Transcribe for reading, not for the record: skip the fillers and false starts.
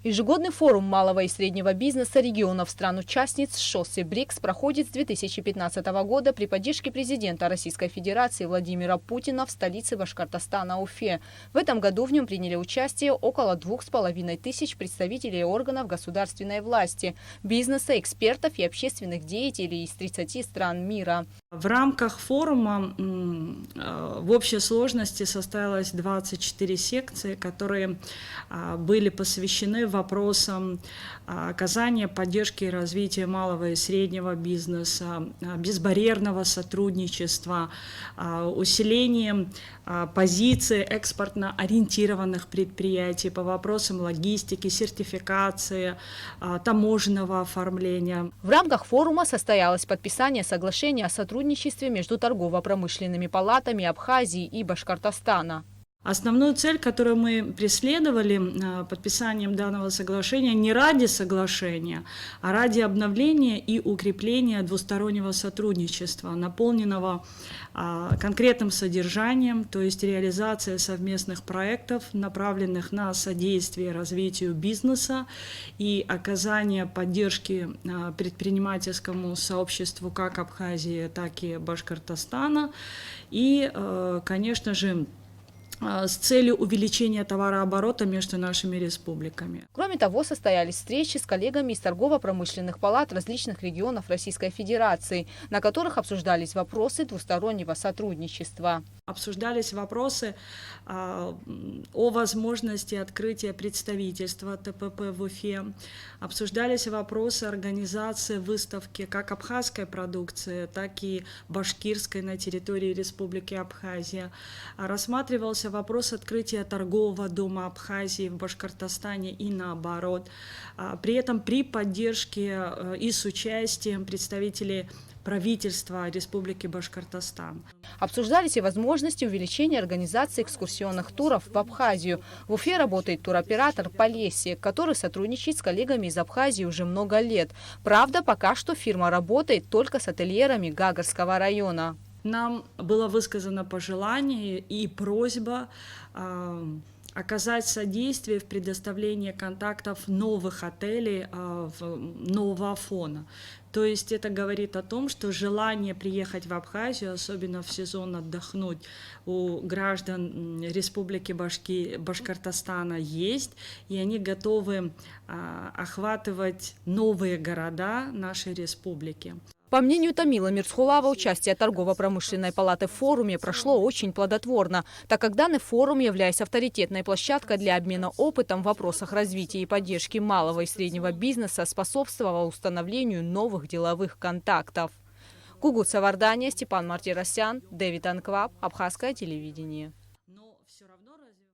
Ежегодный форум малого и среднего бизнеса регионов стран-участниц «Шоссе БРИКС» проходит с 2015 года при поддержке президента Российской Федерации Владимира Путина в столице Башкортостана Уфе. В этом году в нем приняли участие около 2500 представителей органов государственной власти, бизнеса, экспертов и общественных деятелей из 30 стран мира. В рамках форума в общей сложности состоялось 24 секции, которые были посвящены вопросам оказания поддержки и развития малого и среднего бизнеса, безбарьерного сотрудничества, усилением позиции экспортно ориентированных предприятий по вопросам логистики, сертификации, таможенного оформления. В рамках форума состоялось подписание соглашения о сотрудничестве между торгово-промышленными палатами Абхазии и Башкортостана. Основную цель, которую мы преследовали подписанием данного соглашения, не ради соглашения, а ради обновления и укрепления двустороннего сотрудничества, наполненного конкретным содержанием, то есть реализация совместных проектов, направленных на содействие развитию бизнеса и оказание поддержки предпринимательскому сообществу как Абхазии, так и Башкортостана. И, конечно же, с целью увеличения товарооборота между нашими республиками. Кроме того, состоялись встречи с коллегами из торгово-промышленных палат различных регионов Российской Федерации, на которых обсуждались вопросы двустороннего сотрудничества. Обсуждались вопросы о возможности открытия представительства ТПП в Уфе. Обсуждались вопросы организации выставки как абхазской продукции, так и башкирской на территории Республики Абхазия. Рассматривался вопрос открытия торгового дома Абхазии в Башкортостане и наоборот. При этом при поддержке и с участием представителей правительства Республики Башкортостан. Обсуждались и возможности увеличения организации экскурсионных туров в Абхазию. В Уфе работает туроператор Полесье, который сотрудничает с коллегами из Абхазии уже много лет. Правда, пока что фирма работает только с ательерами Гагарского района. Нам было высказано пожелание и просьба оказать содействие в предоставлении контактов новых отелей нового фона. То есть это говорит о том, что желание приехать в Абхазию, особенно в сезон отдохнуть, у граждан Республики Башкортостана есть, и они готовы охватывать новые города нашей республики. По мнению Тамила Мирцхулава, участие торгово-промышленной палаты в форуме прошло очень плодотворно, так как данный форум, являясь авторитетной площадкой для обмена опытом в вопросах развития и поддержки малого и среднего бизнеса, способствовал установлению новых деловых контактов. Гугут Савардания, Степан Мартиросян, Дэвид Анкваб, Абхазское телевидение.